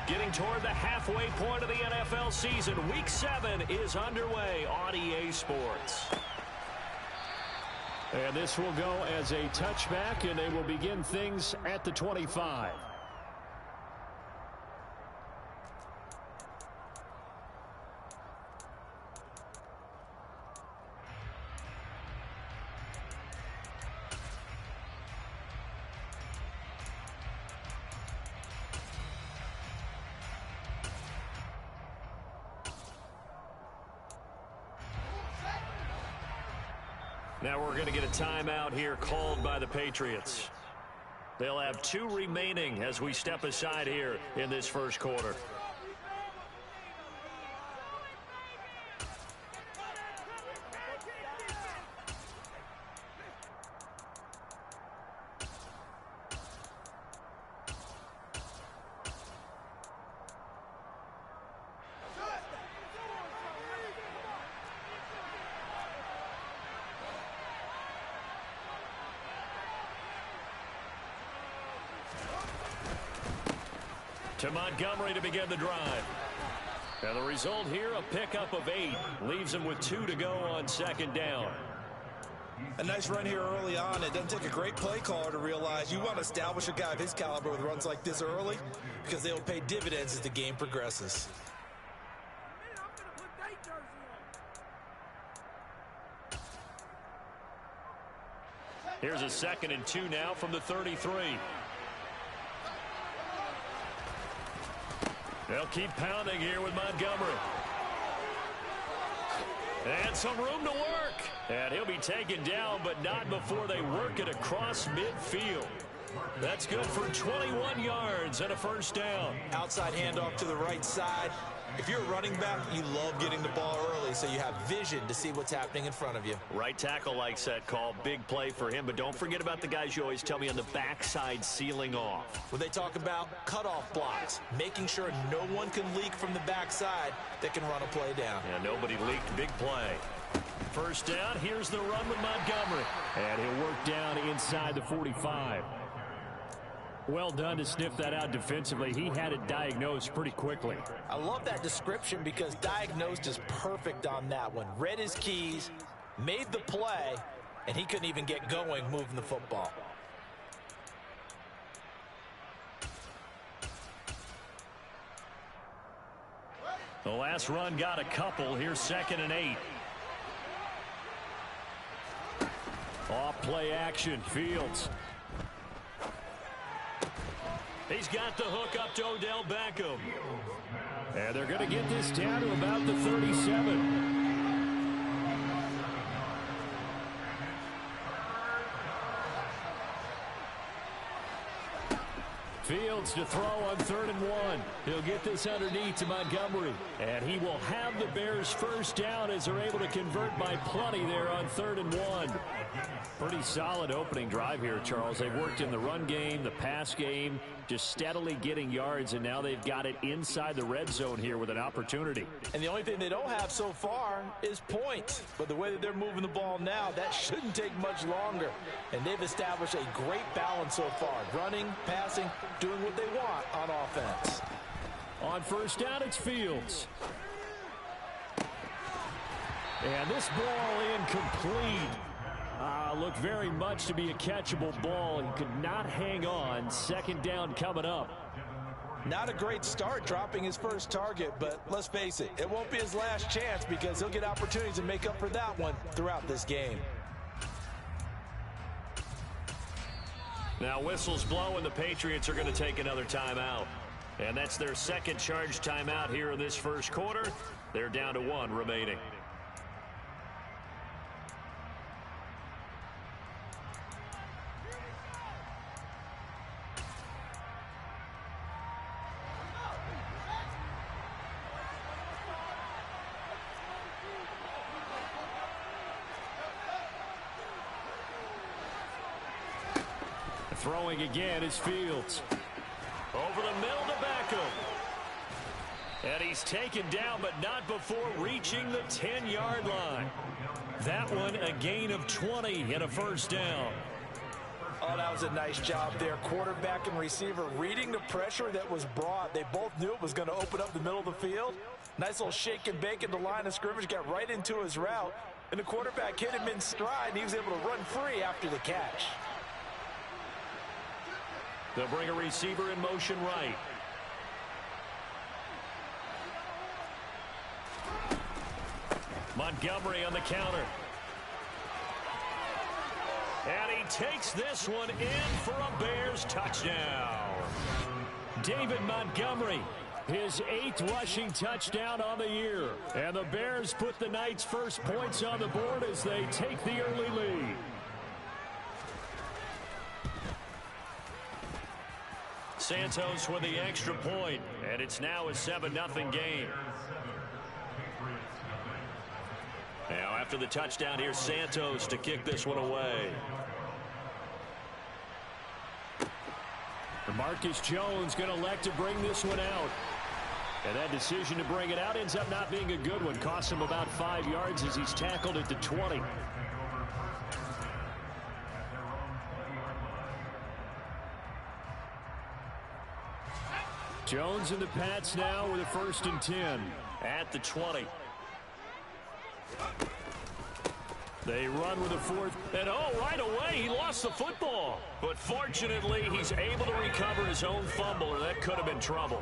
Getting toward the halfway point of the NFL season. Week 7 is underway on EA Sports. And this will go as a touchback, and they will begin things at the 25. Now we're going to get a timeout here called by the Patriots. They'll have 2 remaining as we step aside here in this first quarter. To Montgomery to begin the drive. And the result here, a pickup of 8. Leaves him with 2 to go on second down. A nice run here early on. It doesn't take a great play caller to realize you want to establish a guy of his caliber with runs like this early because they will pay dividends as the game progresses. Here's a 2nd and 2 now from the 33. They'll keep pounding here with Montgomery. And some room to work. And he'll be taken down, but not before they work it across midfield. That's good for 21 yards and a first down. Outside handoff to the right side. If you're a running back, you love getting the ball early so you have vision to see what's happening in front of you. Right tackle likes that call. Big play for him, but don't forget about the guys you always tell me on the backside sealing off. When they talk about cutoff blocks, making sure no one can leak from the backside that can run a play down. Yeah, nobody leaked. Big play. First down, here's the run with Montgomery. And he'll work down inside the 45. Well done to sniff that out defensively. He had it diagnosed pretty quickly. I love that description because diagnosed is perfect on that one. Read his keys, made the play, and he couldn't even get going moving the football. The last run got a couple. Here's 2nd and 8. Off play action. Fields. He's got the hook up to Odell Beckham. And they're going to get this down to about the 37. Fields to throw on 3rd and 1. He'll get this underneath to Montgomery. And he will have the Bears first down as they're able to convert by plenty there on 3rd and 1. Pretty solid opening drive here, Charles. They've worked in the run game, the pass game, just steadily getting yards, and now they've got it inside the red zone here with an opportunity. And the only thing they don't have so far is points. But the way that they're moving the ball now, that shouldn't take much longer. And they've established a great balance so far. Running, passing, doing what they want on offense. On first down, it's Fields. And this ball incomplete. Looked very much to be a catchable ball and could not hang on. 2nd down coming up. Not a great start dropping his first target, but let's face it, it won't be his last chance because he'll get opportunities to make up for that one throughout this game. Now whistles blow and the Patriots are going to take another timeout. And that's their 2nd charge timeout here in this first quarter. They're down to 1 remaining. Throwing again is Fields. Over the middle to Beckham. And he's taken down, but not before reaching the 10-yard line. That one, a gain of 20 and a first down. Oh, that was a nice job there. Quarterback and receiver reading the pressure that was brought. They both knew it was going to open up the middle of the field. Nice little shake and bake at the line of scrimmage, got right into his route. And the quarterback hit him in stride, and he was able to run free after the catch. They'll bring a receiver in motion right. Montgomery on the counter. And he takes this one in for a Bears touchdown. David Montgomery, his 8th rushing touchdown on the year. And the Bears put the night's first points on the board as they take the early lead. Santos with the extra point, and it's now a 7-0 game. Now after the touchdown, here's Santos to kick this one away. Marcus Jones going to elect to bring this one out. And that decision to bring it out ends up not being a good one. Costs him about 5 yards as he's tackled at the 20. Jones and the Pats now with a 1st and 10 at the 20. They run with a 4th, and right away he lost the football. But fortunately, he's able to recover his own fumble, or that could have been trouble.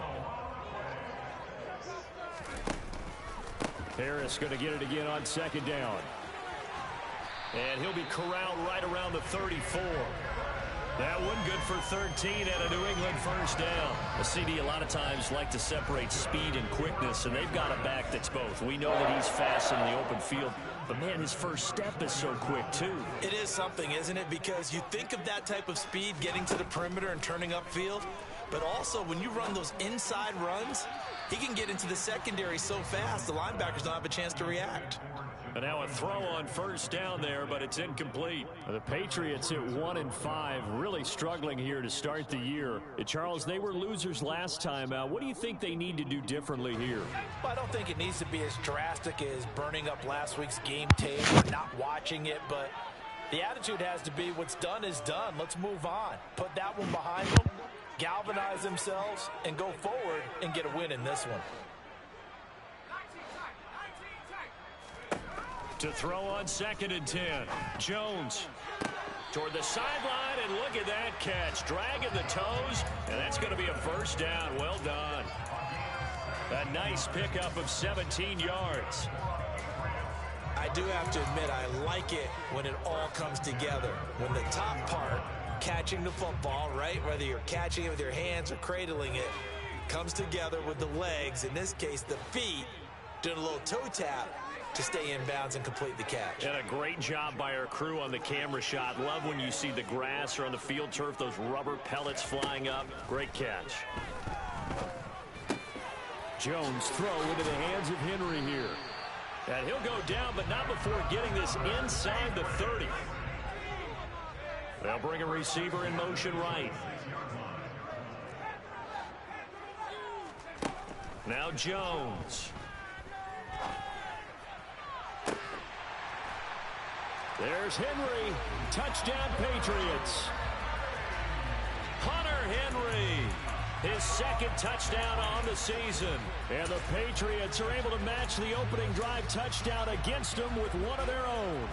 Harris going to get it again on 2nd down. And he'll be corralled right around the 34. That one good for 13 and a New England 1st down. A CD a lot of times like to separate speed and quickness, and they've got a back that's both. We know that he's fast in the open field, but man, his first step is so quick too. It is something, isn't it? Because you think of that type of speed getting to the perimeter and turning upfield, but also when you run those inside runs, he can get into the secondary so fast the linebackers don't have a chance to react. And now a throw on 1st down there, but it's incomplete. The Patriots at 1-5, really struggling here to start the year. Charles, they were losers last time out. What do you think they need to do differently here? Well, I don't think it needs to be as drastic as burning up last week's game tape or not watching it, but the attitude has to be what's done is done. Let's move on. Put that one behind them, galvanize themselves, and go forward and get a win in this one. To throw on 2nd and 10. Jones toward the sideline, and look at that catch. Dragging the toes, and that's going to be a 1st down. Well done. A nice pickup of 17 yards. I do have to admit, I like it when it all comes together. When the top part, catching the football, right, whether you're catching it with your hands or cradling it, comes together with the legs, in this case the feet, doing a little toe tap to stay in bounds and complete the catch. And a great job by our crew on the camera shot. Love when you see the grass or on the field turf, those rubber pellets flying up. Great catch. Jones throw into the hands of Henry here. And he'll go down, but not before getting this inside the 30. They'll bring a receiver in motion right. Now Jones. There's Henry. Touchdown, Patriots. Hunter Henry. His 2nd touchdown on the season. And the Patriots are able to match the opening drive touchdown against them with one of their own.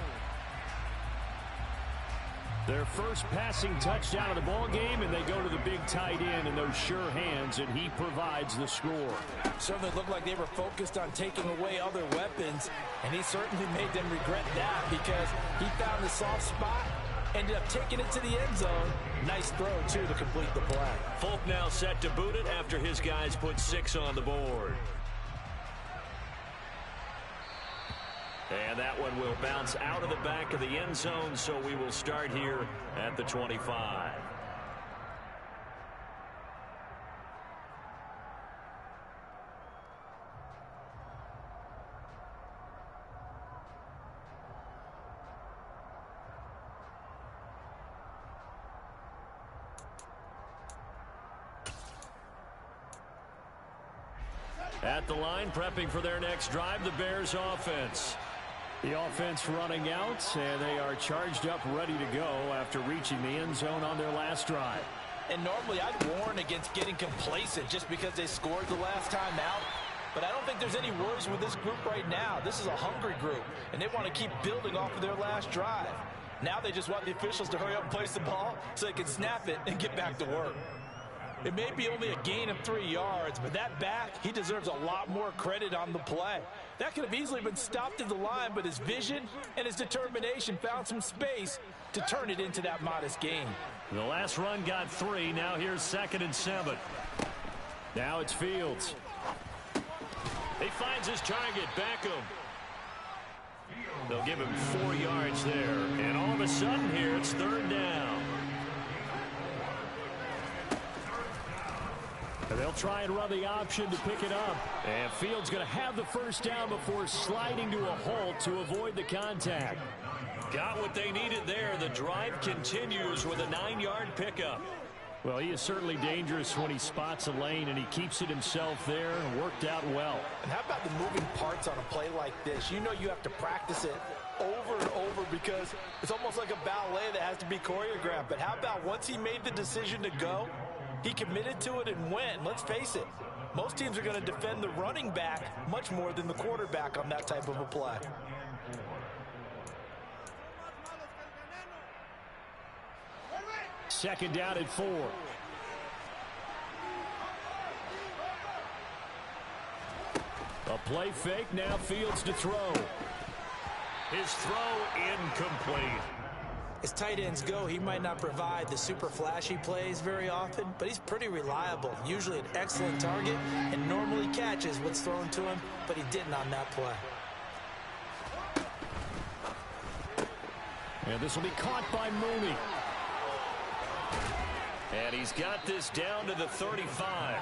Their first passing touchdown of the ball game, and they go to the big tight end in those sure hands, and he provides the score. Certainly looked like they were focused on taking away other weapons, and he certainly made them regret that because he found the soft spot, ended up taking it to the end zone. Nice throw, too, to complete the play. Folk now set to boot it after his guys put 6 on the board. And that one will bounce out of the back of the end zone, so we will start here at the 25. At the line, prepping for their next drive, the Bears offense. The offense running out, and they are charged up, ready to go after reaching the end zone on their last drive. And normally I'd warn against getting complacent just because they scored the last time out. But I don't think there's any worries with this group right now. This is a hungry group, and they want to keep building off of their last drive. Now they just want the officials to hurry up and place the ball so they can snap it and get back to work. It may be only a gain of 3 yards, but that back, he deserves a lot more credit on the play. That could have easily been stopped at the line, but his vision and his determination found some space to turn it into that modest gain. The last run got 3. Now here's 2nd and 7. Now it's Fields. He finds his target, Beckham. They'll give him 4 yards there. And all of a sudden here, it's 3rd down. And they'll try and run the option to pick it up. And Fields going to have the first down before sliding to a halt to avoid the contact. Got what they needed there. The drive continues with a 9-yard pickup. Well, he is certainly dangerous when he spots a lane, and he keeps it himself there. Worked out well. And how about the moving parts on a play like this? You know you have to practice it over and over because it's almost like a ballet that has to be choreographed. But how about once he made the decision to go, he committed to it and went. Let's face it, most teams are going to defend the running back much more than the quarterback on that type of a play. Second down at 4. A play fake, now Fields to throw. His throw incomplete. As tight ends go, he might not provide the super flashy plays very often, but he's pretty reliable, usually an excellent target, and normally catches what's thrown to him, but he didn't on that play. And this will be caught by Mooney. And he's got this down to the 35.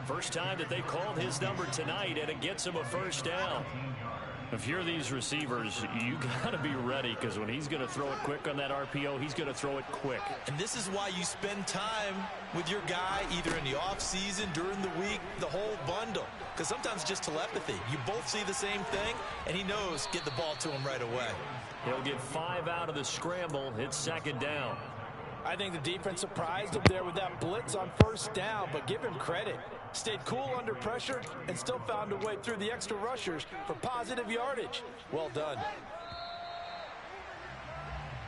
First time that they called his number tonight, and it gets him a first down. If you're these receivers, you got to be ready, because when he's going to throw it quick on that RPO, he's going to throw it quick. And this is why you spend time with your guy, either in the offseason, during the week, the whole bundle. Because sometimes it's just telepathy. You both see the same thing, and he knows get the ball to him right away. He'll get 5 out of the scramble. It's second down. I think the defense surprised him there with that blitz on first down, but give him credit. Stayed cool under pressure and still found a way through the extra rushers for positive yardage. Well done.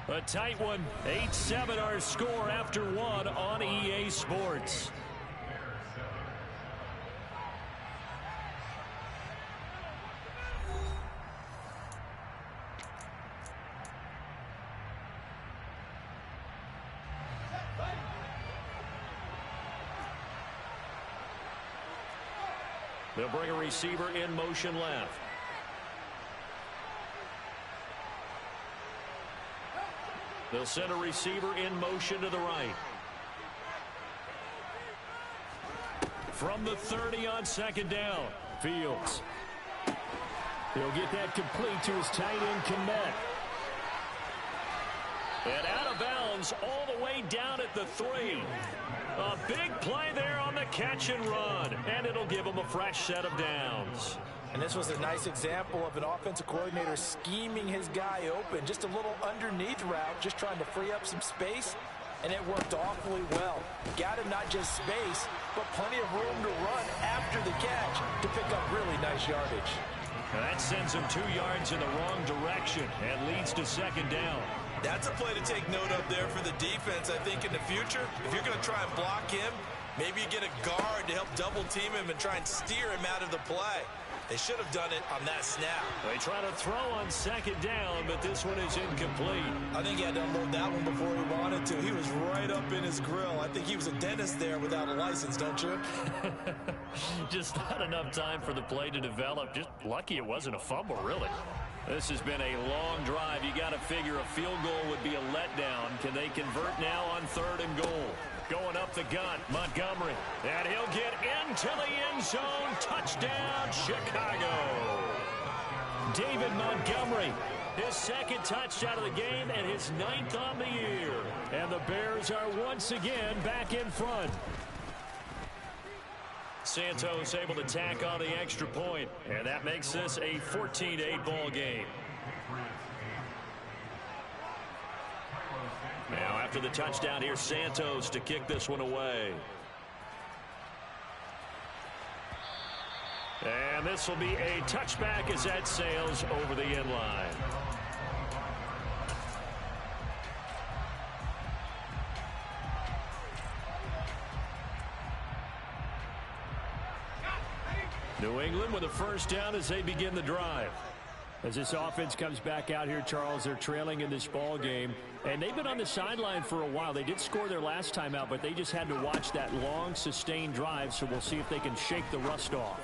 A tight one. 8-7 our score after 1 on EA Sports. They'll bring a receiver in motion left. They'll send a receiver in motion to the right. From the 30 on second down, Fields. He'll get that complete to his tight end, Kmet. And out of bounds all the way down at the 3. A big play there on the catch and run, and it'll give him a fresh set of downs. And this was a nice example of an offensive coordinator scheming his guy open. Just a little underneath route, just trying to free up some space, and it worked awfully well. Got him not just space, but plenty of room to run after the catch to pick up really nice yardage. And that sends him 2 yards in the wrong direction and leads to second down. That's a play to take note of there for the defense, I think, in the future. If you're going to try and block him, maybe you get a guard to help double-team him and try and steer him out of the play. They should have done it on that snap. They try to throw on second down, but this one is incomplete. I think he had to unload that one before he wanted to. He was right up in his grill. I think he was a dentist there without a license, don't you? Just not enough time for the play to develop. Just lucky it wasn't a fumble, really. This has been a long drive. You got to figure a field goal would be a letdown. Can they convert now on 3rd and goal? Going up the gut, Montgomery. And he'll get into the end zone. Touchdown, Chicago. David Montgomery, his 2nd touchdown of the game and his 9th on the year. And the Bears are once again back in front. Santos able to tack on the extra point, and that makes this a 14-8 ball game. after the touchdown. Here's Santos to kick this one away. And this will be a touchback as that sails over the end line. New England with a first down as they begin the drive. As this offense comes back out here, Charles, they're trailing in this ball game, and they've been on the sideline for a while. They did score their last time out, but they just had to watch that long, sustained drive, so we'll see if they can shake the rust off.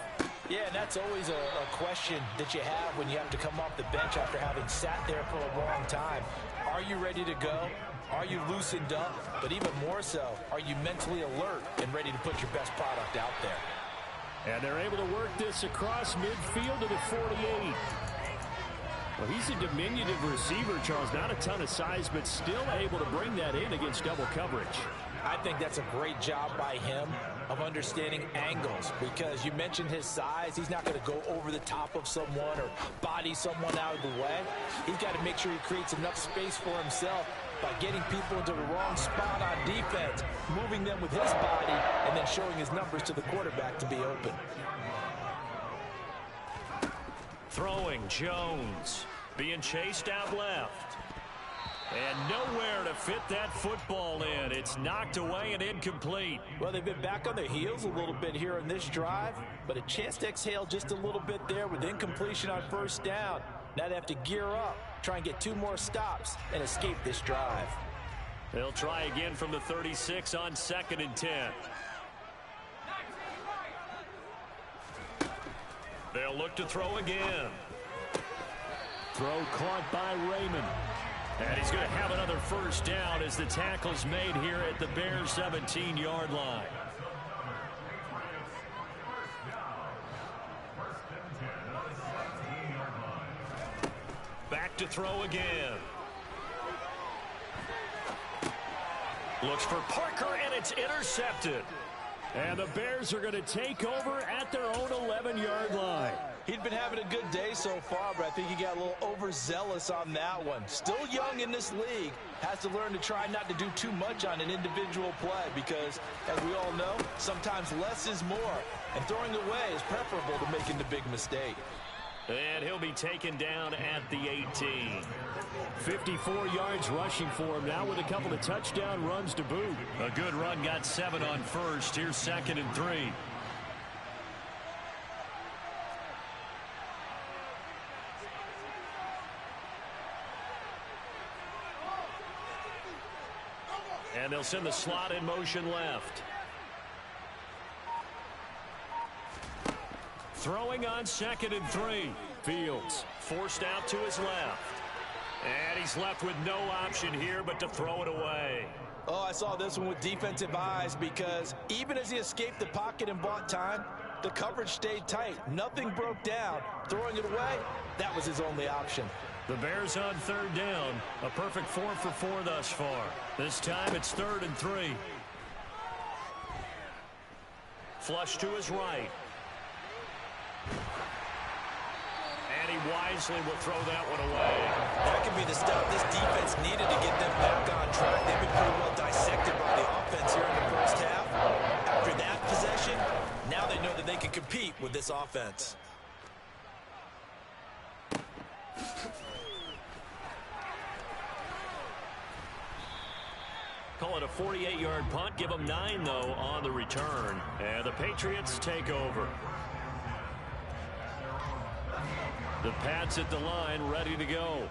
Yeah, and that's always a question that you have when you have to come off the bench after having sat there for a long time. Are you ready to go? Are you loosened up? But even more so, are you mentally alert and ready to put your best product out there? And they're able to work this across midfield to the 48. Well, he's a diminutive receiver, Charles. Not a ton of size, but still able to bring that in against double coverage. I think that's a great job by him of understanding angles, because you mentioned his size. He's not going to go over the top of someone or body someone out of the way. He's got to make sure he creates enough space for himself by getting people into the wrong spot on defense, moving them with his body, and then showing his numbers to the quarterback to be open. Throwing, Jones being chased out left. And nowhere to fit that football in. It's knocked away and incomplete. Well, they've been back on their heels a little bit here in this drive, but a chance to exhale just a little bit there with incompletion on first down. Now they have to gear up, try and get 2 more stops, and escape this drive. They'll try again from the 36 on 2nd and 10. They'll look to throw again. Throw caught by Raymond. And he's going to have another first down as the tackle's made here at the Bears' 17-yard line. Back to throw again. Looks for Parker, and it's intercepted. And the Bears are going to take over at their own 11-yard line. He'd been having a good day so far, but I think he got a little overzealous on that one. Still young in this league. Has to learn to try not to do too much on an individual play because, as we all know, sometimes less is more. And throwing away is preferable to making the big mistake. And he'll be taken down at the 18. 54 yards rushing for him now with a couple of touchdown runs to boot. A good run, got 7 on first. Here's 2nd and 3. And they'll send the slot in motion left. Throwing on 2nd and 3. Fields forced out to his left. And he's left with no option here but to throw it away. Oh, I saw this one with defensive eyes because even as he escaped the pocket and bought time, the coverage stayed tight. Nothing broke down. Throwing it away, that was his only option. The Bears on 3rd down. A perfect 4 for 4 thus far. This time it's 3rd and 3. Flush to his right. And he wisely will throw that one away. That could be the stop this defense needed to get them back on track. They've been pretty well dissected by the offense here in the first half. After that possession, now they know that they can compete with this offense. Call it a 48-yard punt. Give them 9, though, on the return. And the Patriots take over. The Pats at the line, ready to go.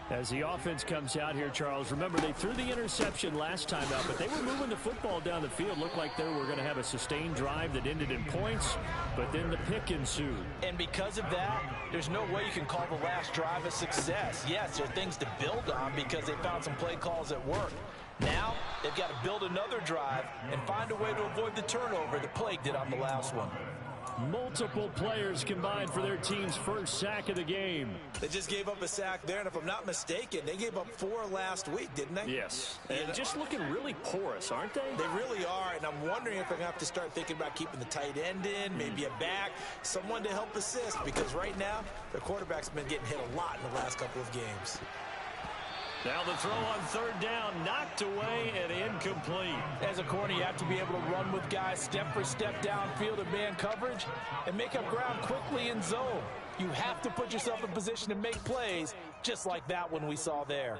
As the offense comes out here, Charles, remember they threw the interception last time out, but they were moving the football down the field. Looked like they were going to have a sustained drive that ended in points, but then the pick ensued. And because of that, there's no way you can call the last drive a success. Yes, there are things to build on because they found some play calls that work. Now, they've got to build another drive and find a way to avoid the turnover that plagued it on the last one. Multiple players combined for their team's first sack of the game. They just gave up a sack there, and if I'm not mistaken, they gave up 4 last week, didn't they? Yes. And just looking really porous, aren't they? They really are, and I'm wondering if they're going to have to start thinking about keeping the tight end in, maybe a back, someone to help assist, because right now, their quarterback's been getting hit a lot in the last couple of games. Now the throw on third down, knocked away and incomplete. As a corner, you have to be able to run with guys step for step downfield in man coverage and make up ground quickly in zone. You have to put yourself in position to make plays, just like that one we saw there.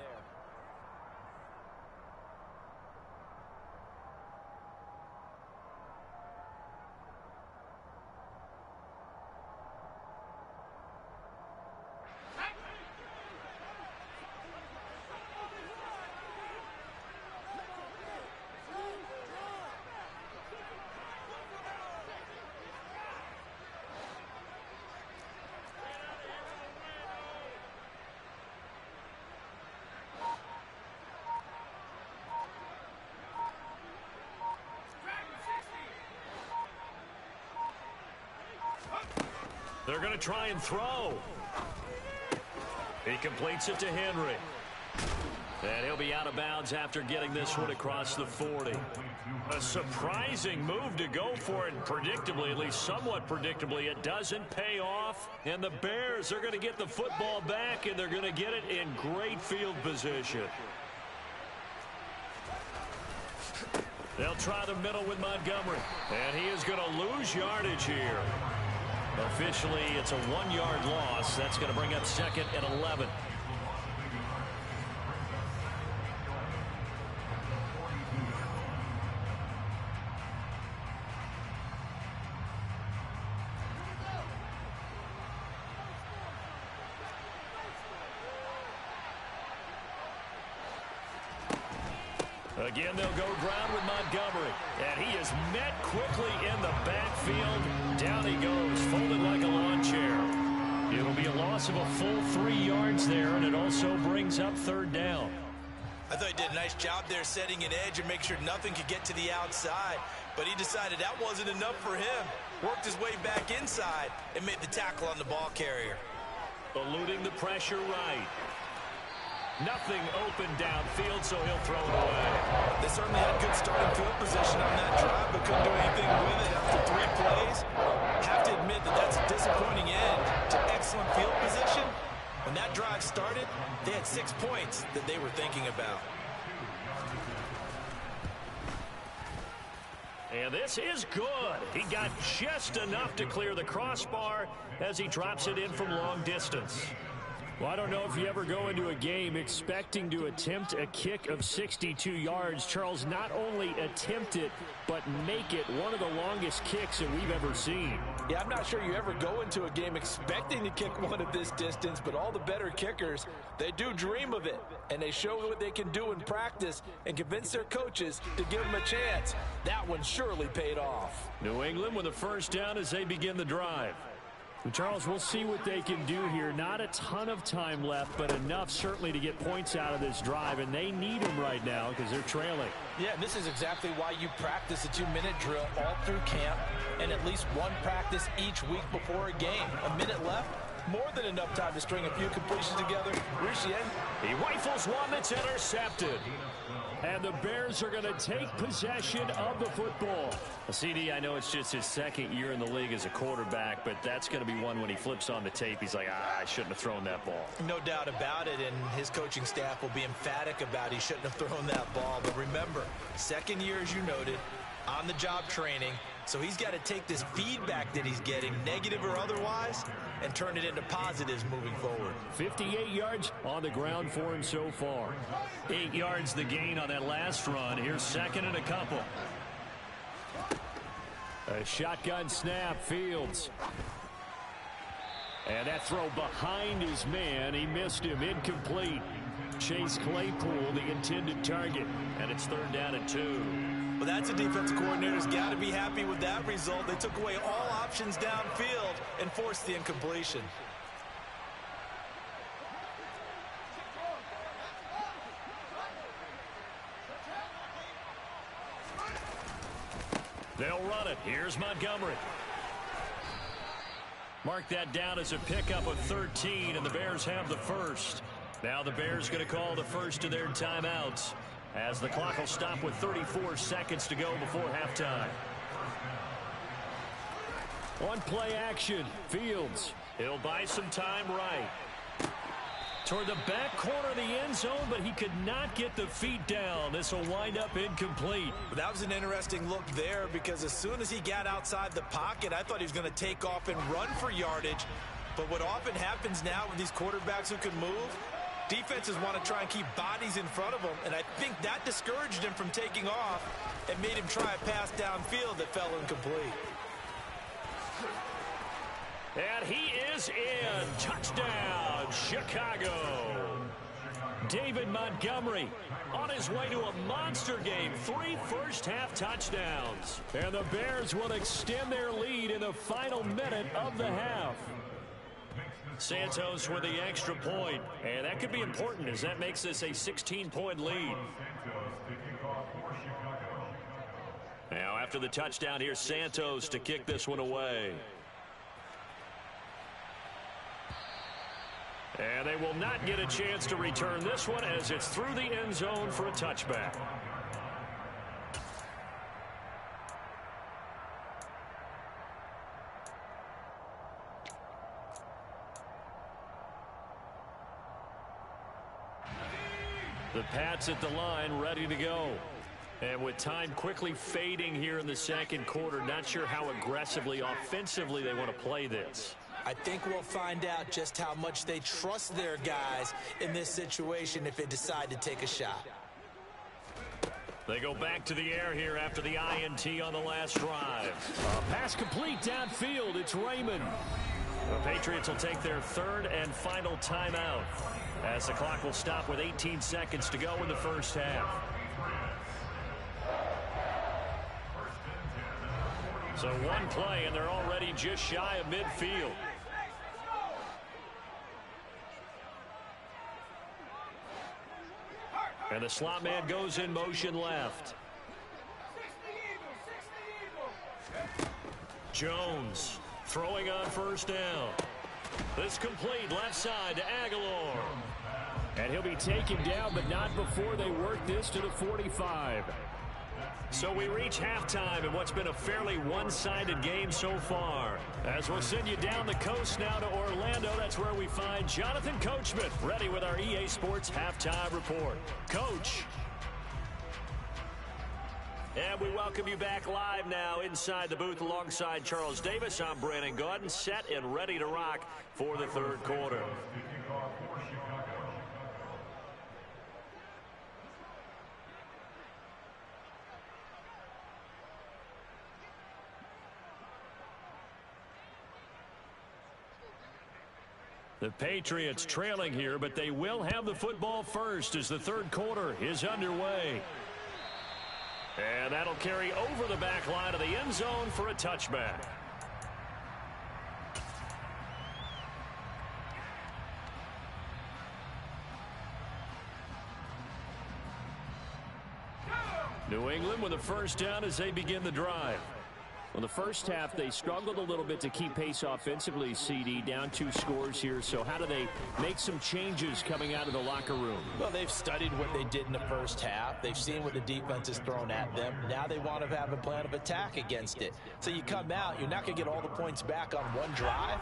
They're going to try and throw. He completes it to Henry. And he'll be out of bounds after getting this one across the 40. A surprising move to go for it. Predictably, at least somewhat predictably, it doesn't pay off. And the Bears are going to get the football back, and they're going to get it in great field position. They'll try the middle with Montgomery. And he is going to lose yardage here. Officially, it's a 1-yard loss. That's going to bring up second and 11. Again, they'll go ground with Montgomery. And he is met quickly in the backfield. Down he goes, folded like a lawn chair. It'll be a loss of a full 3 yards there, and it also brings up third down. I thought he did a nice job there setting an edge and make sure nothing could get to the outside. But he decided that wasn't enough for him. Worked his way back inside and made the tackle on the ball carrier. Eluding the pressure right. Nothing open downfield, so he'll throw it away. They certainly had good starting field position on that drive, but couldn't do anything with it after 3 plays. Have to admit that that's a disappointing end to excellent field position. When that drive started, they had 6 points that they were thinking about. And this is good. He got just enough to clear the crossbar as he drops it in from long distance. Well, I don't know if you ever go into a game expecting to attempt a kick of 62 yards. Charles, not only attempt it, but make it one of the longest kicks that we've ever seen. Yeah, I'm not sure you ever go into a game expecting to kick one of this distance, but all the better kickers, they do dream of it. And they show what they can do in practice and convince their coaches to give them a chance. That one surely paid off. New England with a first down as they begin the drive. Charles, we'll see what they can do here. Not a ton of time left, but enough certainly to get points out of this drive, and they need them right now because they're trailing. Yeah, this is exactly why you practice a 2-minute drill all through camp and at least one practice each week before a game. A minute left, more than enough time to string a few completions together. He rifles one that's intercepted. And the Bears are going to take possession of the football. CD, I know it's just his second year in the league as a quarterback, but that's going to be one when he flips on the tape. He's like, I shouldn't have thrown that ball. No doubt about it, and his coaching staff will be emphatic about he shouldn't have thrown that ball. But remember, second year, as you noted, on-the-job training. So he's got to take this feedback that he's getting, negative or otherwise, and turn it into positives moving forward. 58 yards on the ground for him so far. 8 yards the gain on that last run. Here's second and a couple. A shotgun snap, Fields. And that throw behind his man. He missed him, incomplete. Chase Claypool, the intended target. And it's third down and 2. Well, that's a defensive coordinator's got to be happy with that result. They took away all options downfield and forced the incompletion. They'll run it. Here's Montgomery. Mark that down as a pickup of 13, and the Bears have the first. Now the Bears going to call the first of their timeouts, as the clock will stop with 34 seconds to go before halftime. On play action, Fields. He'll buy some time right. toward the back corner of the end zone, but he could not get the feet down. This will wind up incomplete. That was an interesting look there because as soon as he got outside the pocket, I thought he was going to take off and run for yardage. But what often happens now with these quarterbacks who can move, defenses want to try and keep bodies in front of them, and I think that discouraged him from taking off and made him try a pass downfield that fell incomplete. And he is in. Touchdown, Chicago. David Montgomery on his way to a monster game. 3 first-half touchdowns. And the Bears will extend their lead in the final minute of the half. Santos with the extra point. And that could be important as that makes this a 16-point lead. Now after the touchdown, here's Santos to kick this one away. And they will not get a chance to return this one as it's through the end zone for a touchback. The Pats at the line ready to go. And with time quickly fading here in the second quarter, not sure how aggressively, offensively they want to play this. I think we'll find out just how much they trust their guys in this situation if they decide to take a shot. They go back to the air here after the INT on the last drive. Pass complete downfield. It's Raymond. The Patriots will take their third and final timeout as the clock will stop with 18 seconds to go in the first half. So one play, and they're already just shy of midfield. And the slot man goes in motion left. Jones throwing on first down. This complete left side to Aguilar. And he'll be taken down, but not before they work this to the 45. So we reach halftime in what's been a fairly one-sided game so far. As we'll send you down the coast now to Orlando, that's where we find Jonathan Coachman ready with our EA Sports Halftime Report. Coach. And we welcome you back live now inside the booth alongside Charles Davis. I'm Brandon Gaudin, set and ready to rock for the third quarter. The Patriots trailing here, but they will have the football first as the third quarter is underway. And that'll carry over the back line of the end zone for a touchback. New England with a first down as they begin the drive. Well, the first half, they struggled a little bit to keep pace offensively, CD, down 2 scores here. So how do they make some changes coming out of the locker room? Well, they've studied what they did in the first half. They've seen what the defense has thrown at them. Now they want to have a plan of attack against it. So you come out, you're not going to get all the points back on one drive,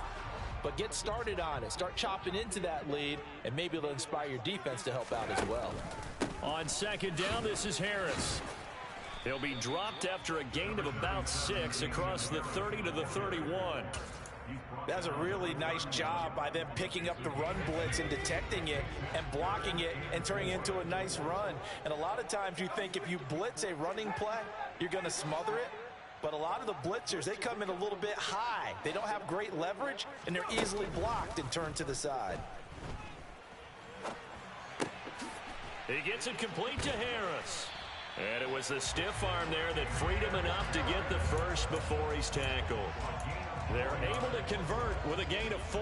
but get started on it. Start chopping into that lead, and maybe it'll inspire your defense to help out as well. On second down, this is Harris. He'll be dropped after a gain of about 6 across the 30 to the 31. That's a really nice job by them picking up the run blitz and detecting it and blocking it and turning it into a nice run. And a lot of times you think if you blitz a running play, you're going to smother it. But a lot of the blitzers, they come in a little bit high. They don't have great leverage, and they're easily blocked and turned to the side. He gets it complete to Harris. And it was the stiff arm there that freed him enough to get the first before he's tackled. They're able to convert with a gain of 4.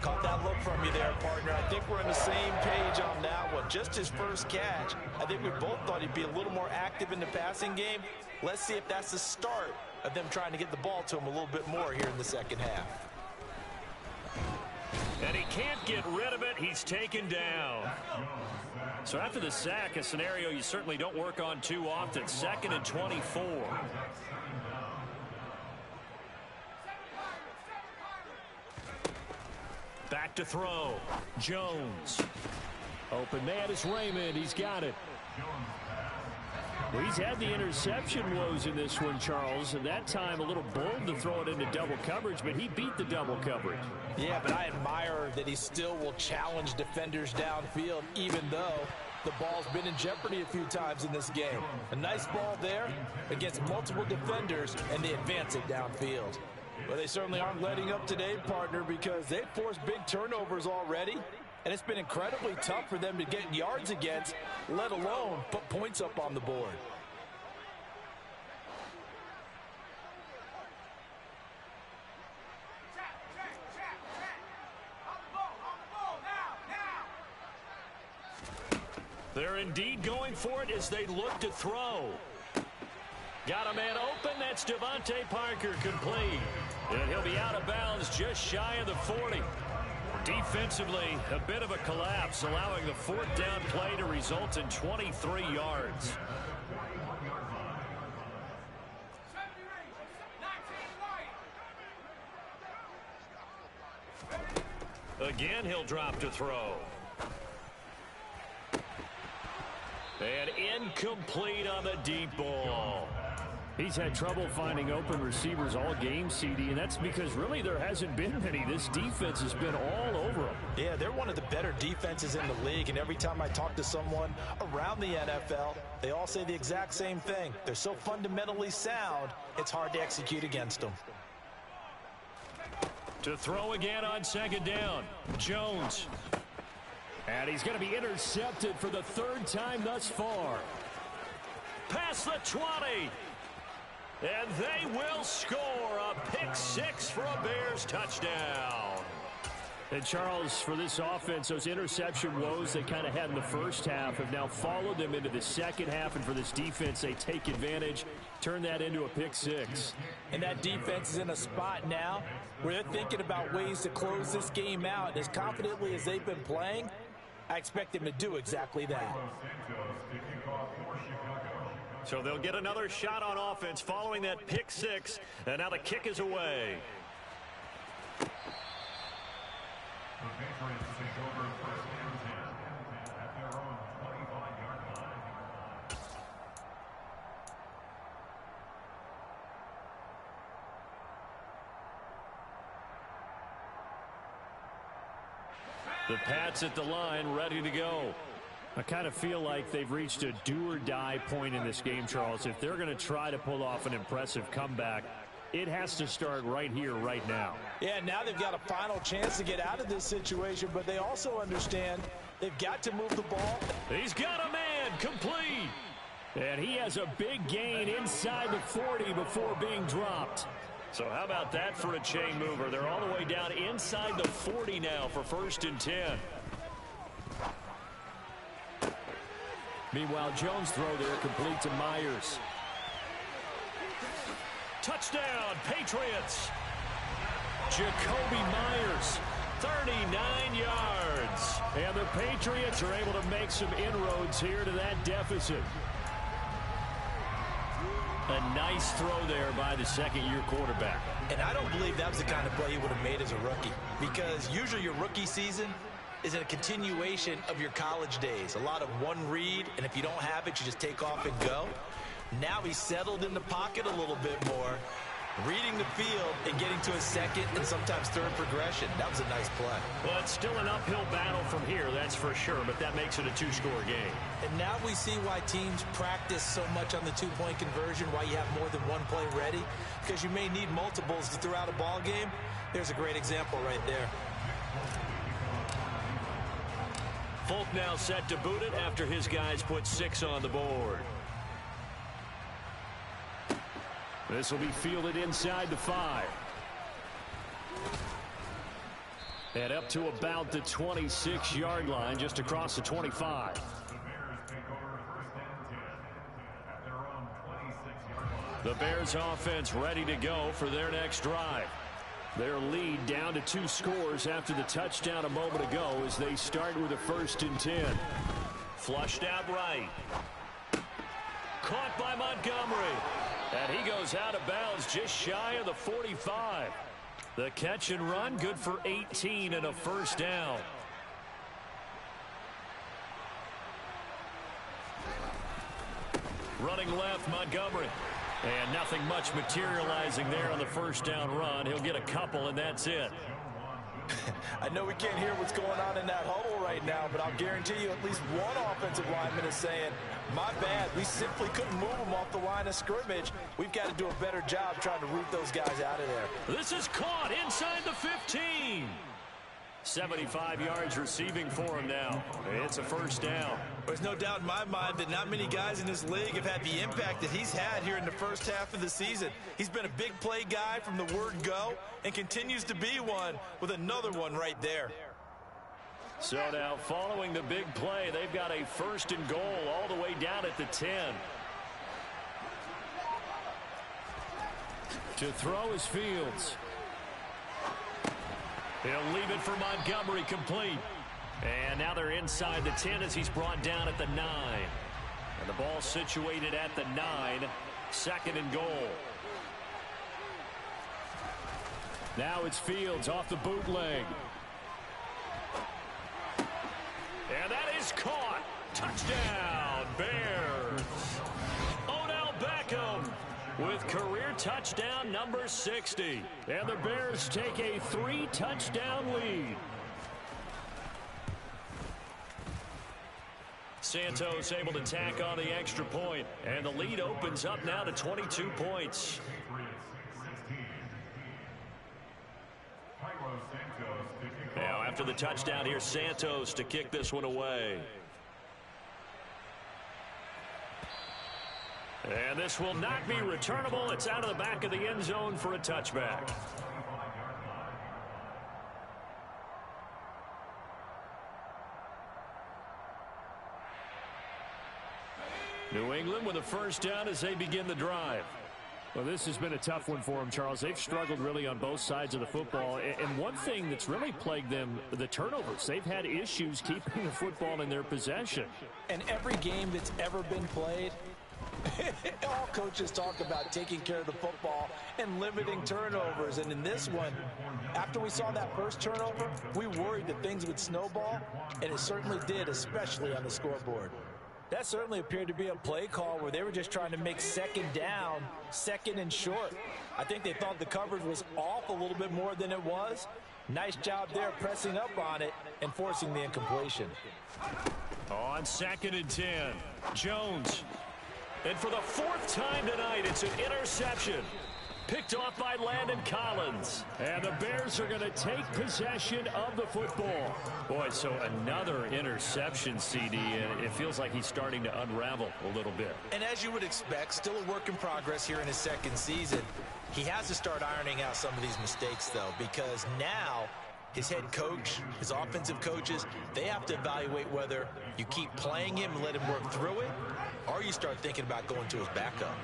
Caught that look from you there, partner. I think we're on the same page on that one. Just his first catch. I think we both thought he'd be a little more active in the passing game. Let's see if that's the start of them trying to get the ball to him a little bit more here in the second half. And he can't get rid of it. He's taken down. So after the sack, a scenario you certainly don't work on too often. 2nd and 24. Back to throw. Jones. Open man is Raymond. He's got it. Well, he's had the interception woes in this one, Charles, and that time a little bold to throw it into double coverage, but he beat the double coverage. Yeah, but I admire that he still will challenge defenders downfield, even though the ball's been in jeopardy a few times in this game. A nice ball there against multiple defenders, and they advance it downfield. Well, they certainly aren't letting up today, partner, because they've forced big turnovers already. And it's been incredibly tough for them to get yards against, let alone put points up on the board. They're indeed going for it as they look to throw. Got a man open. That's Devontae Parker complete. And he'll be out of bounds just shy of the 40. Defensively, a bit of a collapse, allowing the fourth down play to result in 23 yards. Again, he'll drop to throw. And incomplete on the deep ball. He's had trouble finding open receivers all game, CD, and that's because really there hasn't been many. This defense has been all over them. Yeah, they're one of the better defenses in the league, and every time I talk to someone around the NFL, they all say the exact same thing. They're so fundamentally sound, it's hard to execute against them. To throw again on second down, Jones. And he's going to be intercepted for the third time thus far. Past the 20. And they will score a pick six for a Bears touchdown. And Charles, for this offense, those interception woes they kind of had in the first half have now followed them into the second half. And for this defense, they take advantage, turn that into a pick six. And that defense is in a spot now where they're thinking about ways to close this game out. As confidently as they've been playing, I expect them to do exactly that. So they'll get another shot on offense following that pick six. And now the kick is away. The Patriots take over first and 10 at their own 25-yard line. The Pats at the line, ready to go. I kind of feel like they've reached a do-or-die point in this game, Charles. If they're going to try to pull off an impressive comeback, it has to start right here, right now. Yeah, now they've got a final chance to get out of this situation, but they also understand they've got to move the ball. He's got a man complete. And he has a big gain inside the 40 before being dropped. So how about that for a chain mover? They're all the way down inside the 40 now for first and 10. Meanwhile, Jones' throw there complete to Myers. Touchdown, Patriots. Jacoby Myers, 39 yards. And the Patriots are able to make some inroads here to that deficit. A nice throw there by the second-year quarterback. And I don't believe that was the kind of play he would have made as a rookie, because usually your rookie season is a continuation of your college days. A lot of one read, and if you don't have it, you just take off and go. Now he's settled in the pocket a little bit more, reading the field and getting to his second and sometimes third progression. That was a nice play. Well, it's still an uphill battle from here, that's for sure, but that makes it a two-score game. And now we see why teams practice so much on the two-point conversion, why you have more than one play ready, because you may need multiples throughout a ball game. There's a great example right there. Folk now set to boot it after his guys put 6 on the board. This will be fielded inside the 5. And up to about the 26-yard line, just across the 25. The Bears take over first and 10 at their own 26-yard line. The Bears offense ready to go for their next drive. Their lead down to 2 scores after the touchdown a moment ago as they start with a first and 10. Flushed out right. Caught by Montgomery. And he goes out of bounds just shy of the 45. The catch and run, good for 18 and a first down. Running left, Montgomery. And nothing much materializing there on the first down run. He'll get a couple, and that's it. I know we can't hear what's going on in that huddle right now, but I'll guarantee you at least one offensive lineman is saying, my bad, we simply couldn't move them off the line of scrimmage. We've got to do a better job trying to root those guys out of there. This is caught inside the 15. 75 yards receiving for him now. It's a first down. There's no doubt in my mind that not many guys in this league have had the impact that he's had here in the first half of the season. He's been a big play guy from the word go and continues to be one with another one right there. So now following the big play, they've got a first and goal all the way down at the 10. To throw is Fields. He'll leave it for Montgomery, complete. And now they're inside the 10 as he's brought down at the 9. And the ball situated at the 9. Second and goal. Now it's Fields off the bootleg. And that is caught. Touchdown, Bears. Odell Beckham with career touchdown number 60. And the Bears take a 3-touchdown lead. Santos able to tack on the extra point, and the lead opens up now to 22 points. Now after the touchdown, here's Santos to kick this one away. And this will not be returnable. It's out of the back of the end zone for a touchback. New England with a first down as they begin the drive. Well, this has been a tough one for them, Charles. They've struggled really on both sides of the football. And one thing that's really plagued them, the turnovers. They've had issues keeping the football in their possession. And every game that's ever been played, all coaches talk about taking care of the football and limiting turnovers. And in this one, after we saw that first turnover, we worried that things would snowball, and it certainly did, especially on the scoreboard. That certainly appeared to be a play call where they were just trying to make second down, second and short. I think they thought the coverage was off a little bit more than it was. Nice job there pressing up on it and forcing the incompletion. On second and 10, Jones. And for the fourth time tonight, it's an interception. Picked off by Landon Collins. And the Bears are going to take possession of the football. Boy, so another interception, CD, and it feels like he's starting to unravel a little bit. And as you would expect, still a work in progress here in his second season. He has to start ironing out some of these mistakes, though, because now his head coach, his offensive coaches, they have to evaluate whether you keep playing him and let him work through it, or you start thinking about going to his backup.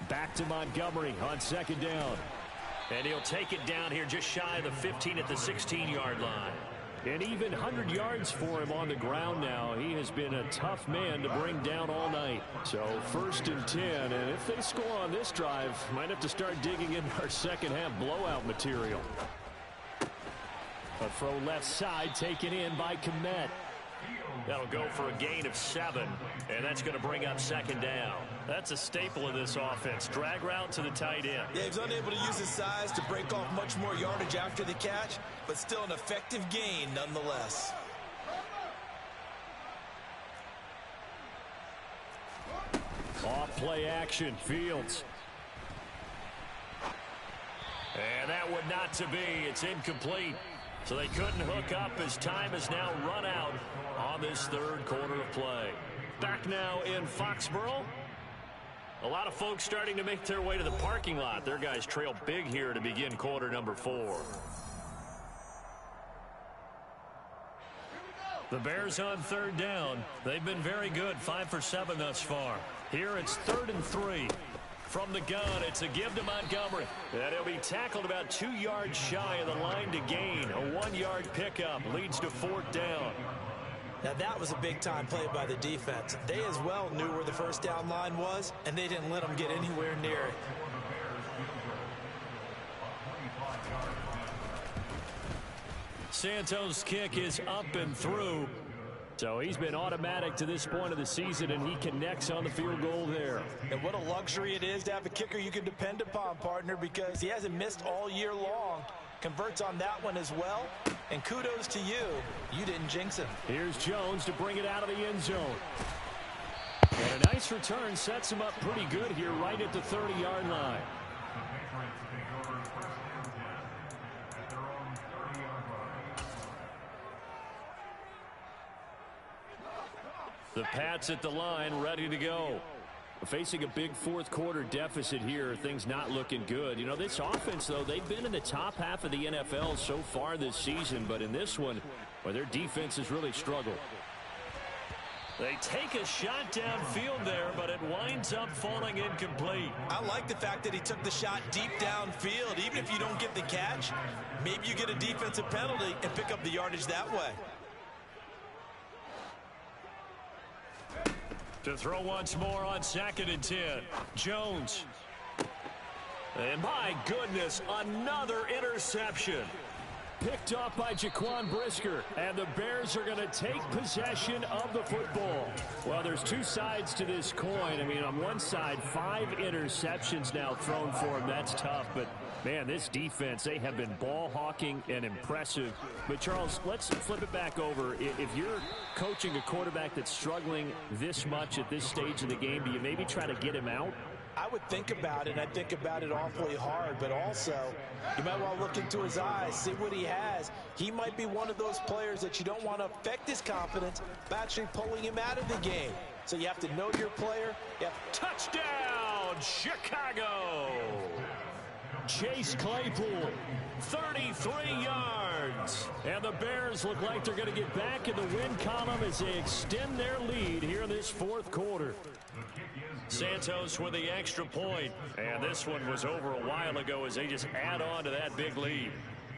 Back to Montgomery on second down. And he'll take it down here just shy of the 15 at the 16-yard line. And even 100 yards for him on the ground now. He has been a tough man to bring down all night. So first and 10, and if they score on this drive, might have to start digging in our second half blowout material. A throw left side taken in by Kmet. That'll go for a gain of 7, and that's going to bring up second down. That's a staple of this offense. Drag route to the tight end. Yeah, he's unable to use his size to break off much more yardage after the catch, but still an effective gain nonetheless. Off play action, Fields. And that would not to be. It's incomplete. So they couldn't hook up as time has now run out on this third quarter of play. Back now in Foxborough. A lot of folks starting to make their way to the parking lot. Their guys trail big here to begin quarter number 4. The Bears on third down. They've been very good, 5 for 7 thus far. Here it's 3rd and 3. From the gun, it's a give to Montgomery. And he'll be tackled about 2 yards shy of the line to gain. A 1-yard pickup leads to 4th down. Now that was a big-time play by the defense. They as well knew where the first down line was, and they didn't let them get anywhere near it. Santos' kick is up and through. So he's been automatic to this point of the season, and he connects on the field goal there. And what a luxury it is to have a kicker you can depend upon, partner, because he hasn't missed all year long. Converts on that one as well. And kudos to you. You didn't jinx him. Here's Jones to bring it out of the end zone. And a nice return sets him up pretty good here right at the 30-yard line. The Pats at the line, ready to go. Facing a big fourth-quarter deficit here, things not looking good. You know, this offense, though, they've been in the top half of the NFL so far this season, but in this one, well, their defense has really struggled. They take a shot downfield there, but it winds up falling incomplete. I like the fact that he took the shot deep downfield. Even if you don't get the catch, maybe you get a defensive penalty and pick up the yardage that way. To throw once more on 2nd and 10. Jones. And my goodness, another interception. Picked off by Jaquan Brisker, and the Bears are going to take possession of the football. Well, there's two sides to this coin. I mean, on one side, 5 interceptions now thrown for him. That's tough, but man, this defense, they have been ball hawking and impressive. But Charles, let's flip it back over. If you're coaching a quarterback that's struggling this much at this stage of the game, do you maybe try to get him out? I would think about it, and I think about it awfully hard, but also you might want to look into his eyes, see what he has. He might be one of those players that you don't want to affect his confidence by actually pulling him out of the game. So you have to know your player. Touchdown, Chicago! Chase Claypool, 33 yards. And the Bears look like they're going to get back in the win column as they extend their lead here in this fourth quarter. Santos with the extra point. And this one was over a while ago as they just add on to that big lead.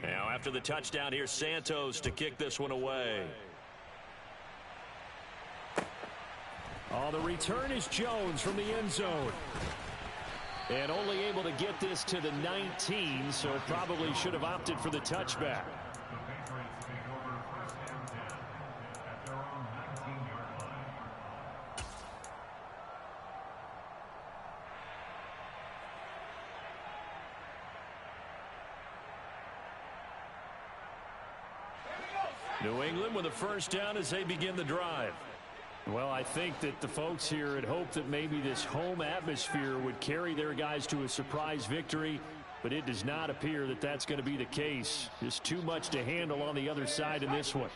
Now after the touchdown, here's Santos to kick this one away. Oh, the return is Jones from the end zone. And only able to get this to the 19, so probably should have opted for the touchback. New England with a first down as they begin the drive. Well, I think that the folks here had hoped that maybe this home atmosphere would carry their guys to a surprise victory, but it does not appear that that's going to be the case. Just too much to handle on the other side in this one.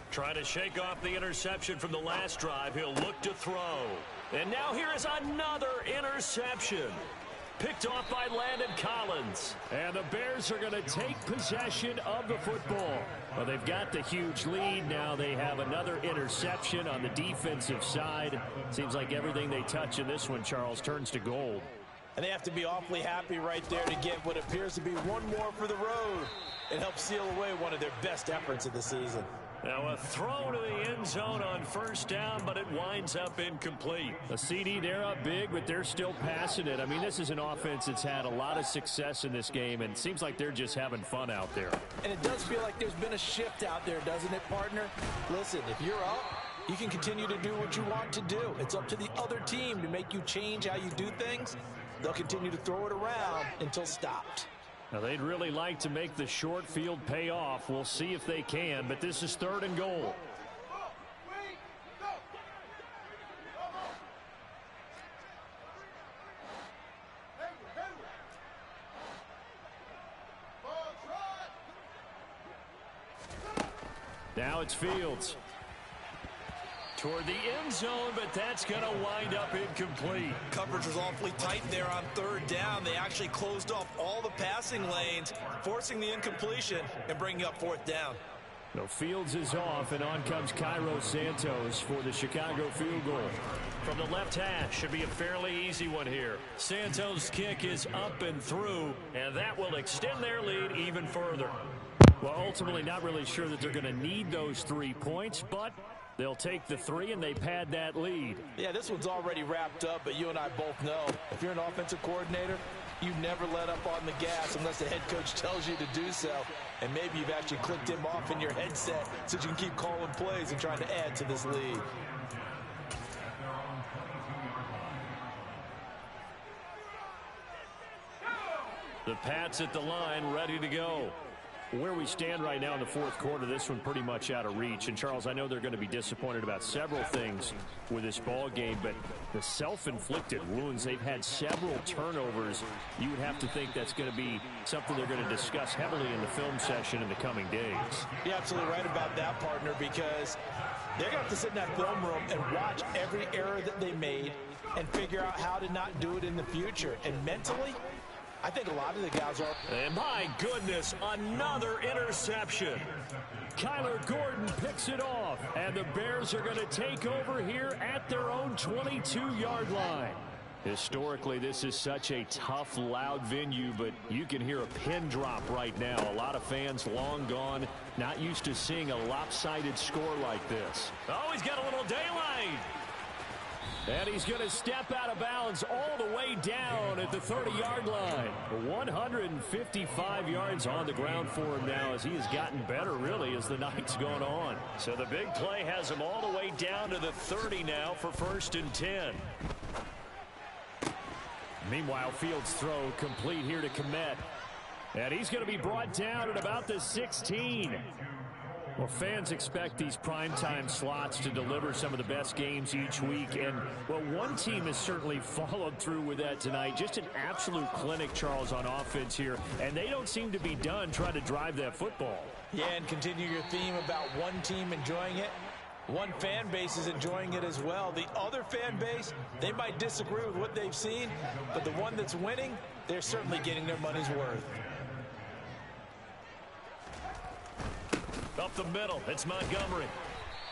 Trying to shake off the interception from the last drive. He'll look to throw. And now here is another interception. Picked off by Landon Collins. And the Bears are going to take possession of the football. Well, they've got the huge lead. Now they have another interception on the defensive side. Seems like everything they touch in this one, Charles, turns to gold. And they have to be awfully happy right there to get what appears to be one more for the road. It helps seal away one of their best efforts of the season. Now a throw to the end zone on first down, but it winds up incomplete. A CD, they're up big, but they're still passing it. I mean, this is an offense that's had a lot of success in this game, and it seems like they're just having fun out there. And it does feel like there's been a shift out there, doesn't it, partner? Listen, if you're up, you can continue to do what you want to do. It's up to the other team to make you change how you do things. They'll continue to throw it around until stopped. Now, they'd really like to make the short field pay off. We'll see if they can, but this is 3rd and goal. Now it's Fields. Toward the end zone, but that's going to wind up incomplete. Coverage was awfully tight there on 3rd down. They actually closed off all the passing lanes, forcing the incompletion and bringing up 4th down. No, Fields is off, and on comes Cairo Santos for the Chicago field goal. From the left hash, should be a fairly easy one here. Santos' kick is up and through, and that will extend their lead even further. Well, ultimately not really sure that they're going to need those 3 points, but they'll take the 3 and they pad that lead. Yeah, this one's already wrapped up, but you and I both know if you're an offensive coordinator, you never let up on the gas unless the head coach tells you to do so. And maybe you've actually clicked him off in your headset so you can keep calling plays and trying to add to this lead. The Pats at the line, ready to go. Where we stand right now in the fourth quarter, this one pretty much out of reach. And, Charles, I know they're going to be disappointed about several things with this ball game, but the self-inflicted wounds, they've had several turnovers. You would have to think that's going to be something they're going to discuss heavily in the film session in the coming days. You're absolutely right about that, partner, because they're going to have to sit in that film room and watch every error that they made and figure out how to not do it in the future. And mentally, I think a lot of the guys are. And my goodness, another interception. Kyler Gordon picks it off, and the Bears are going to take over here at their own 22-yard line. Historically, this is such a tough, loud venue, but you can hear a pin drop right now. A lot of fans long gone, not used to seeing a lopsided score like this. Oh, he's got a little daylight. And he's going to step out of bounds all the way down at the 30-yard line. 155 yards on the ground for him now as he has gotten better, really, as the night's gone on. So the big play has him all the way down to the 30 now for 1st and 10. Meanwhile, Fields' throw complete here to Komet. And he's going to be brought down at about the 16. Well, fans expect these primetime slots to deliver some of the best games each week. And, well, one team has certainly followed through with that tonight. Just an absolute clinic, Charles, on offense here. And they don't seem to be done trying to drive that football. Yeah, and continue your theme about one team enjoying it. One fan base is enjoying it as well. The other fan base, they might disagree with what they've seen, but the one that's winning, they're certainly getting their money's worth. Up the middle, it's Montgomery.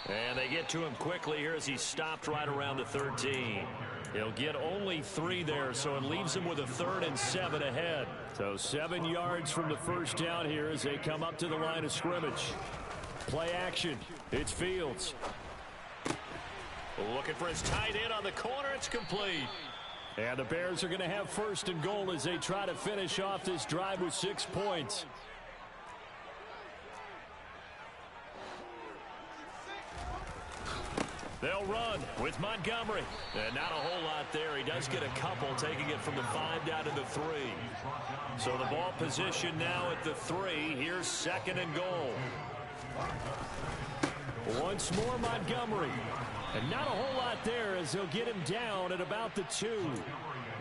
And they get to him quickly here as he stopped right around the 13. He'll get only 3 there, so it leaves him with a 3rd and 7 ahead. So 7 yards from the first down here as they come up to the line of scrimmage. Play action. It's Fields. Looking for his tight end on the corner. It's complete. And the Bears are going to have 1st and goal as they try to finish off this drive with 6 points. They'll run with Montgomery. And not a whole lot there. He does get a couple, taking it from the 5 down to the 3. So the ball position now at the 3. Here's 2nd and goal. Once more Montgomery. And not a whole lot there as they'll get him down at about the 2.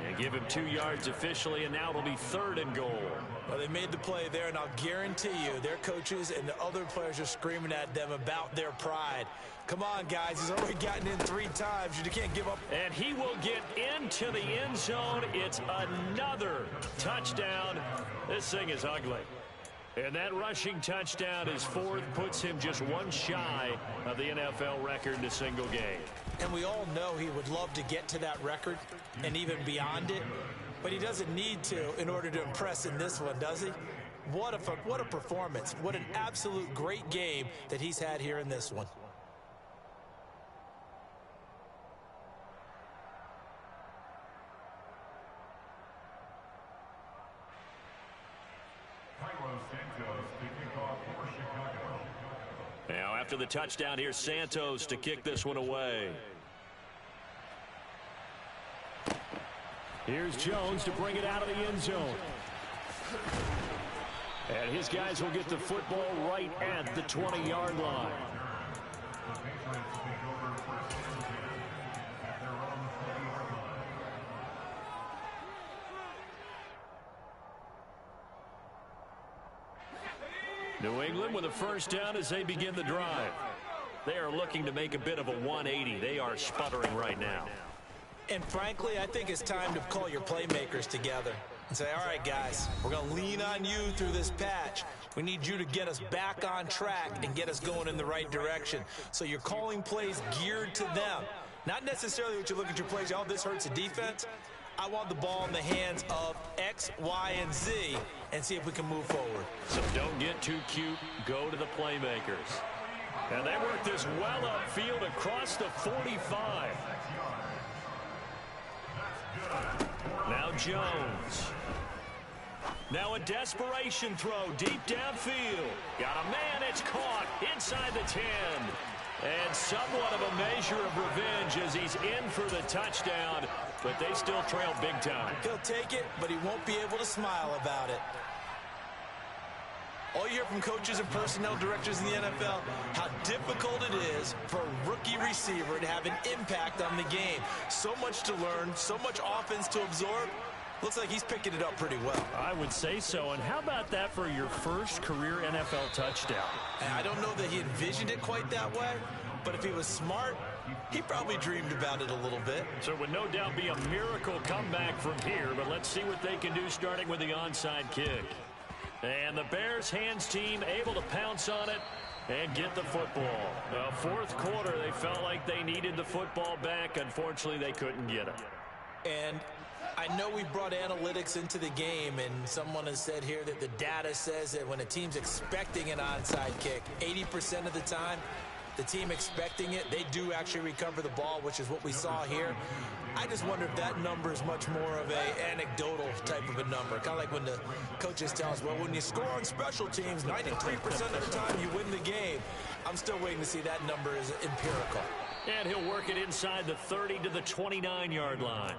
And give him 2 yards officially, and now it'll be 3rd and goal. Well, they made the play there, and I'll guarantee you their coaches and the other players are screaming at them about their pride. Come on, guys. He's already gotten in 3 times. You can't give up. And he will get into the end zone. It's another touchdown. This thing is ugly. And that rushing touchdown is 4th, puts him just 1 shy of the NFL record in a single game. And we all know he would love to get to that record and even beyond it, but he doesn't need to in order to impress in this one, does he? What a performance. What an absolute great game that he's had here in this one. Now after the touchdown, here's Santos to kick this one away. Here's Jones to bring it out of the end zone. And his guys will get the football right at the 20-yard line. New England with a 1st down as they begin the drive. They are looking to make a bit of a 180. They are sputtering right now. And frankly, I think it's time to call your playmakers together. and say, all right, guys, we're going to lean on you through this patch. We need you to get us back on track and get us going in the right direction. So you're calling plays geared to them. Not necessarily what you look at your plays, oh, this hurts the defense. I want the ball in the hands of X, Y, and Z and see if we can move forward. So don't get too cute. Go to the playmakers. And they work this well upfield across the 45. Now Jones. Now a desperation throw deep downfield. Got a man, it's caught inside the 10. And somewhat of a measure of revenge as he's in for the touchdown, but they still trail big time. He'll take it, but he won't be able to smile about it. All you hear from coaches and personnel directors in the NFL, how difficult it is for a rookie receiver to have an impact on the game. So much to learn, so much offense to absorb. Looks like he's picking it up pretty well. I would say so. And how about that for your first career NFL touchdown? And I don't know that he envisioned it quite that way, but if he was smart, he probably dreamed about it a little bit. So it would no doubt be a miracle comeback from here, but let's see what they can do starting with the onside kick. And the Bears hands team able to pounce on it and get the football. The fourth quarter, they felt like they needed the football back. Unfortunately, they couldn't get it. And I know we brought analytics into the game, and someone has said here that the data says that when a team's expecting an onside kick, 80% of the time, the team expecting it, they do actually recover the ball, which is what we saw here. I just wonder if that number is much more of a anecdotal type of a number. Kind of like when the coaches tell us, well, when you score on special teams, 93% of the time you win the game. I'm still waiting to see that number is empirical. And he'll work it inside the 30 to the 29-yard line.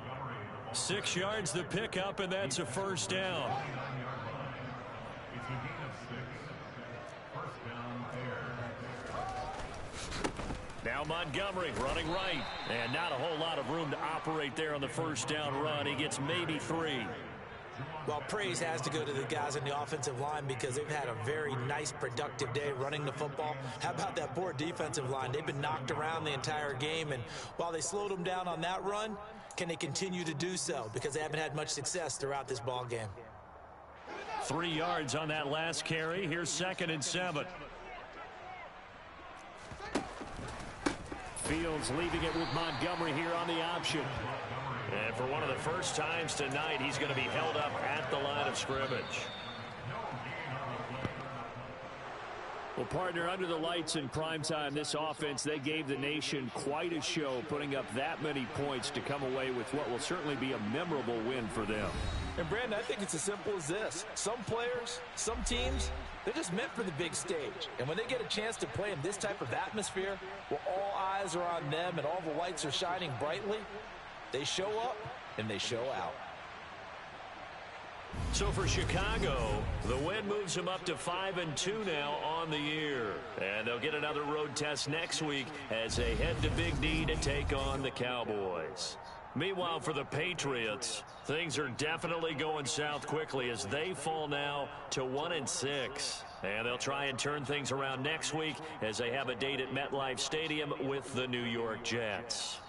6 yards the pickup, and that's a first down. Now Montgomery running right. And not a whole lot of room to operate there on the first down run. He gets maybe 3. Well, praise has to go to the guys on the offensive line because they've had a very nice, productive day running the football. How about that poor defensive line? They've been knocked around the entire game, and while they slowed them down on that run, can they continue to do so? Because they haven't had much success throughout this ball game. 3 yards on that last carry. Here's 2nd and 7. Fields leaving it with Montgomery here on the option. And for one of the first times tonight, he's going to be held up at the line of scrimmage. Well, partner, under the lights in primetime, this offense, they gave the nation quite a show, putting up that many points to come away with what will certainly be a memorable win for them. And, Brandon, I think it's as simple as this. Some players, some teams, they're just meant for the big stage. And when they get a chance to play in this type of atmosphere, where all eyes are on them and all the lights are shining brightly, they show up and they show out. So for Chicago, the win moves them up to 5-2 now on the year. And they'll get another road test next week as they head to Big D to take on the Cowboys. Meanwhile, for the Patriots, things are definitely going south quickly as they fall now to 1-6. And they'll try and turn things around next week as they have a date at MetLife Stadium with the New York Jets.